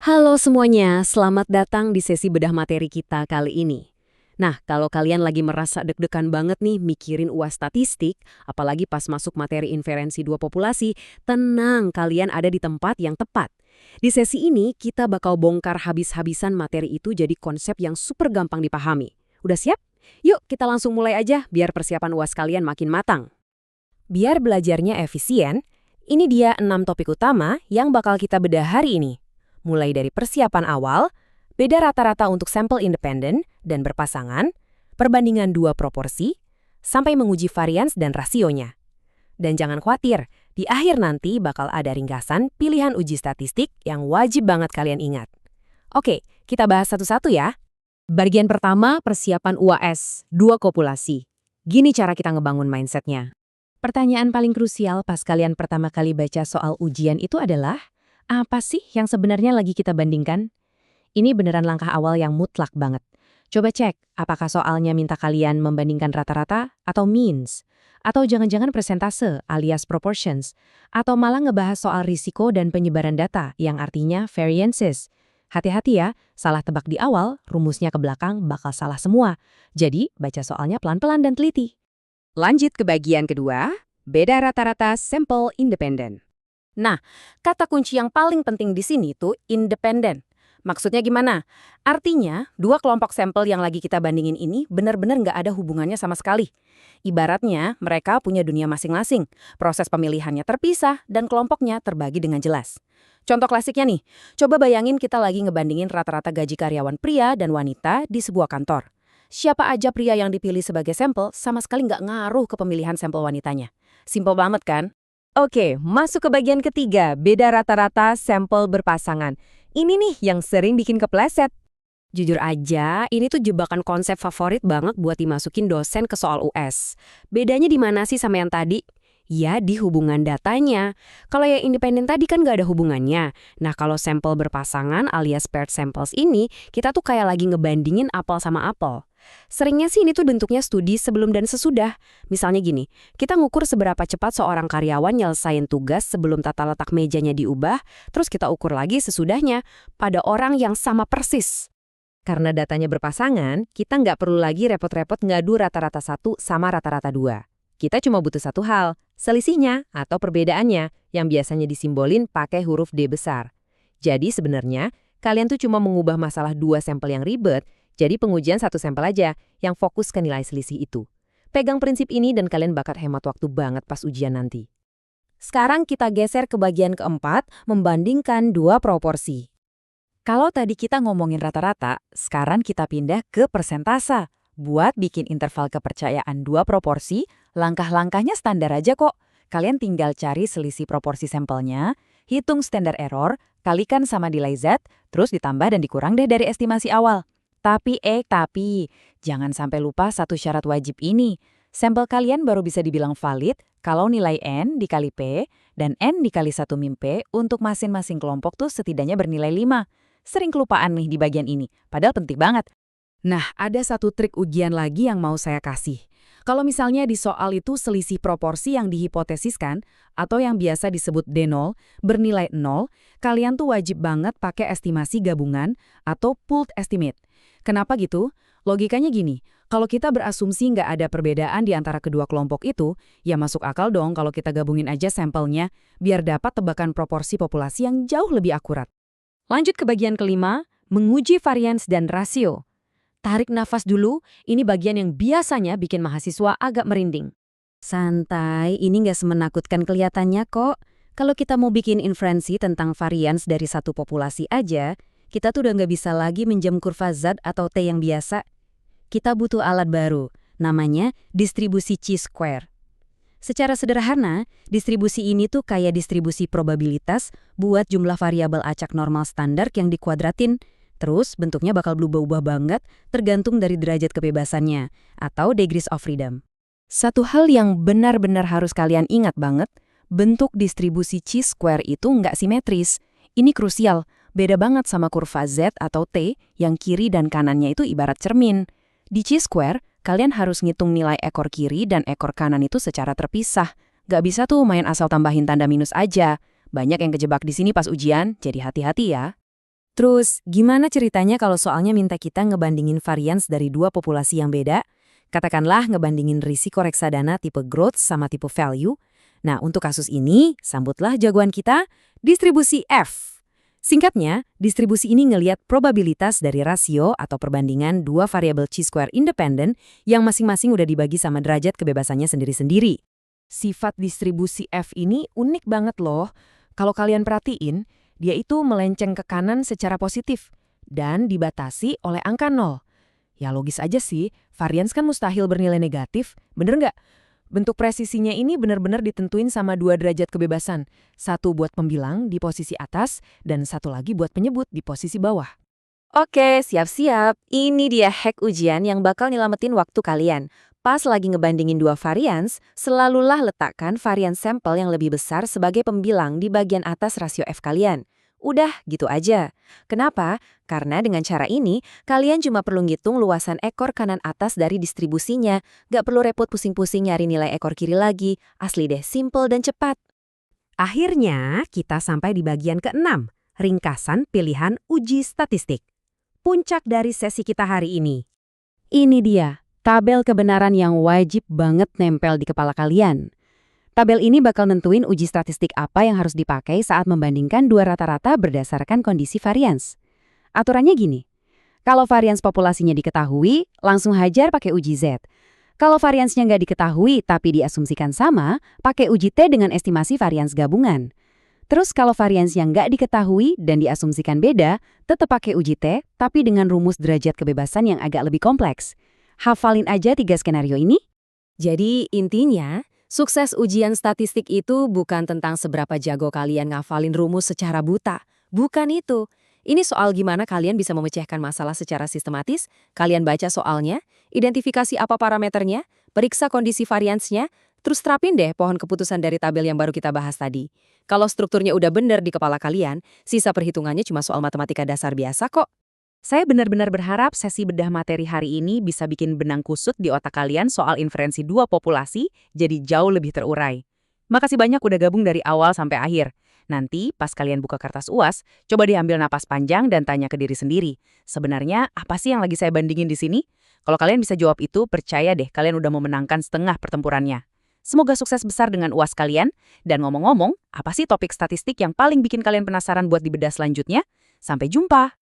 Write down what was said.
Halo semuanya, selamat datang di sesi bedah materi kita kali ini. Nah, kalau kalian lagi merasa deg-degan banget nih mikirin UAS statistik, apalagi pas masuk materi inferensi dua populasi, tenang, kalian ada di tempat yang tepat. Di sesi ini, kita bakal bongkar habis-habisan materi itu jadi konsep yang super gampang dipahami. Udah siap? Yuk, kita langsung mulai aja biar persiapan UAS kalian makin matang. Biar belajarnya efisien, ini dia 6 topik utama yang bakal kita bedah hari ini. Mulai dari persiapan awal, beda rata-rata untuk sampel independen dan berpasangan, perbandingan dua proporsi, sampai menguji varians dan rasionya. Dan jangan khawatir, di akhir nanti bakal ada ringkasan pilihan uji statistik yang wajib banget kalian ingat. Oke, kita bahas satu-satu ya. Bagian pertama, persiapan UAS, dua kopulasi. Gini cara kita ngebangun mindsetnya. Pertanyaan paling krusial pas kalian pertama kali baca soal ujian itu adalah, apa sih yang sebenarnya lagi kita bandingkan? Ini beneran langkah awal yang mutlak banget. Coba cek, apakah soalnya minta kalian membandingkan rata-rata atau means? Atau jangan-jangan persentase alias proportions? Atau malah ngebahas soal risiko dan penyebaran data yang artinya variances? Hati-hati ya, salah tebak di awal, rumusnya ke belakang bakal salah semua. Jadi, baca soalnya pelan-pelan dan teliti. Lanjut ke bagian kedua, beda rata-rata sampel independen. Nah, kata kunci yang paling penting di sini tuh independen. Maksudnya gimana? Artinya, dua kelompok sampel yang lagi kita bandingin ini benar-benar nggak ada hubungannya sama sekali. Ibaratnya, mereka punya dunia masing-masing, proses pemilihannya terpisah, dan kelompoknya terbagi dengan jelas. Contoh klasiknya nih, coba bayangin kita lagi ngebandingin rata-rata gaji karyawan pria dan wanita di sebuah kantor. Siapa aja pria yang dipilih sebagai sampel sama sekali nggak ngaruh ke pemilihan sampel wanitanya. Simpel banget kan? Oke, masuk ke bagian ketiga, beda rata-rata sampel berpasangan. Ini nih yang sering bikin kepleset. Jujur aja, ini tuh jebakan konsep favorit banget buat dimasukin dosen ke soal US. Bedanya di mana sih sama yang tadi? Ya, di hubungan datanya. Kalau yang independen tadi kan nggak ada hubungannya. Nah, kalau sampel berpasangan alias paired samples ini, kita tuh kayak lagi ngebandingin apel sama apel. Seringnya sih ini tuh bentuknya studi sebelum dan sesudah. Misalnya gini, kita ngukur seberapa cepat seorang karyawan nyelesain tugas sebelum tata letak mejanya diubah, terus kita ukur lagi sesudahnya pada orang yang sama persis. Karena datanya berpasangan, kita nggak perlu lagi repot-repot ngadu rata-rata 1 sama rata-rata 2. Kita cuma butuh satu hal, selisihnya atau perbedaannya yang biasanya disimbolin pakai huruf D besar. Jadi sebenarnya, kalian tuh cuma mengubah masalah dua sampel yang ribet, jadi pengujian satu sampel aja yang fokus ke nilai selisih itu. Pegang prinsip ini dan kalian bakal hemat waktu banget pas ujian nanti. Sekarang kita geser ke bagian keempat, membandingkan dua proporsi. Kalau tadi kita ngomongin rata-rata, sekarang kita pindah ke persentase. Buat bikin interval kepercayaan dua proporsi, langkah-langkahnya standar aja kok. Kalian tinggal cari selisih proporsi sampelnya, hitung standar error, kalikan sama nilai Z, terus ditambah dan dikurang deh dari estimasi awal. Tapi jangan sampai lupa satu syarat wajib ini. Sampel kalian baru bisa dibilang valid kalau nilai N dikali P dan N dikali 1 min P untuk masing-masing kelompok tuh setidaknya bernilai 5. Sering kelupaan nih di bagian ini, padahal penting banget. Nah, ada satu trik ujian lagi yang mau saya kasih. Kalau misalnya di soal itu selisih proporsi yang dihipotesiskan atau yang biasa disebut D0 bernilai 0, kalian tuh wajib banget pakai estimasi gabungan atau pooled estimate. Kenapa gitu? Logikanya gini, kalau kita berasumsi nggak ada perbedaan di antara kedua kelompok itu, ya masuk akal dong kalau kita gabungin aja sampelnya, biar dapat tebakan proporsi populasi yang jauh lebih akurat. Lanjut ke bagian kelima, menguji varians dan rasio. Tarik nafas dulu, ini bagian yang biasanya bikin mahasiswa agak merinding. Santai, ini nggak semenakutkan kelihatannya kok. Kalau kita mau bikin inferensi tentang varians dari satu populasi aja, kita tuh udah nggak bisa lagi minjem kurva Z atau T yang biasa. Kita butuh alat baru, namanya distribusi chi-square. Secara sederhana, distribusi ini tuh kayak distribusi probabilitas buat jumlah variabel acak normal standar yang dikuadratin. Terus bentuknya bakal berubah-ubah banget tergantung dari derajat kebebasannya atau degrees of freedom. Satu hal yang benar-benar harus kalian ingat banget, bentuk distribusi chi-square itu nggak simetris. Ini krusial. Beda banget sama kurva Z atau T yang kiri dan kanannya itu ibarat cermin. Di chi-square, kalian harus ngitung nilai ekor kiri dan ekor kanan itu secara terpisah. Gak bisa tuh main asal tambahin tanda minus aja. Banyak yang kejebak di sini pas ujian, jadi hati-hati ya. Terus, gimana ceritanya kalau soalnya minta kita ngebandingin varians dari dua populasi yang beda? Katakanlah ngebandingin risiko reksadana tipe growth sama tipe value. Nah, untuk kasus ini, sambutlah jagoan kita, distribusi F. Singkatnya, distribusi ini ngeliat probabilitas dari rasio atau perbandingan dua variabel chi-square independen yang masing-masing udah dibagi sama derajat kebebasannya sendiri-sendiri. Sifat distribusi F ini unik banget loh. Kalau kalian perhatiin, dia itu melenceng ke kanan secara positif dan dibatasi oleh angka 0. Ya logis aja sih, varians kan mustahil bernilai negatif, bener nggak? Bentuk presisinya ini benar-benar ditentuin sama dua derajat kebebasan. Satu buat pembilang di posisi atas dan satu lagi buat penyebut di posisi bawah. Oke, siap-siap. Ini dia hack ujian yang bakal nyelamatin waktu kalian. Pas lagi ngebandingin dua varians, selalulah letakkan varian sampel yang lebih besar sebagai pembilang di bagian atas rasio F kalian. Udah, gitu aja. Kenapa? Karena dengan cara ini, kalian cuma perlu ngitung luasan ekor kanan atas dari distribusinya. Gak perlu repot pusing-pusing nyari nilai ekor kiri lagi. Asli deh, simple dan cepat. Akhirnya, kita sampai di bagian ke-6, ringkasan pilihan uji statistik. Puncak dari sesi kita hari ini. Ini dia, tabel kebenaran yang wajib banget nempel di kepala kalian. Tabel ini bakal nentuin uji statistik apa yang harus dipakai saat membandingkan dua rata-rata berdasarkan kondisi varians. Aturannya gini, kalau varians populasinya diketahui, langsung hajar pakai uji Z. Kalau variansnya nggak diketahui tapi diasumsikan sama, pakai uji T dengan estimasi varians gabungan. Terus kalau varians yang nggak diketahui dan diasumsikan beda, tetap pakai uji T, tapi dengan rumus derajat kebebasan yang agak lebih kompleks. Hafalin aja 3 skenario ini. Jadi intinya, sukses ujian statistik itu bukan tentang seberapa jago kalian ngafalin rumus secara buta. Bukan itu. Ini soal gimana kalian bisa memecahkan masalah secara sistematis, kalian baca soalnya, identifikasi apa parameternya, periksa kondisi variansnya, terus terapin deh pohon keputusan dari tabel yang baru kita bahas tadi. Kalau strukturnya udah bener di kepala kalian, sisa perhitungannya cuma soal matematika dasar biasa kok. Saya benar-benar berharap sesi bedah materi hari ini bisa bikin benang kusut di otak kalian soal inferensi dua populasi jadi jauh lebih terurai. Makasih banyak udah gabung dari awal sampai akhir. Nanti pas kalian buka kertas UAS, coba diambil napas panjang dan tanya ke diri sendiri. Sebenarnya apa sih yang lagi saya bandingin di sini? Kalau kalian bisa jawab itu, percaya deh kalian udah memenangkan setengah pertempurannya. Semoga sukses besar dengan UAS kalian. Dan ngomong-ngomong, apa sih topik statistik yang paling bikin kalian penasaran buat dibedah selanjutnya? Sampai jumpa!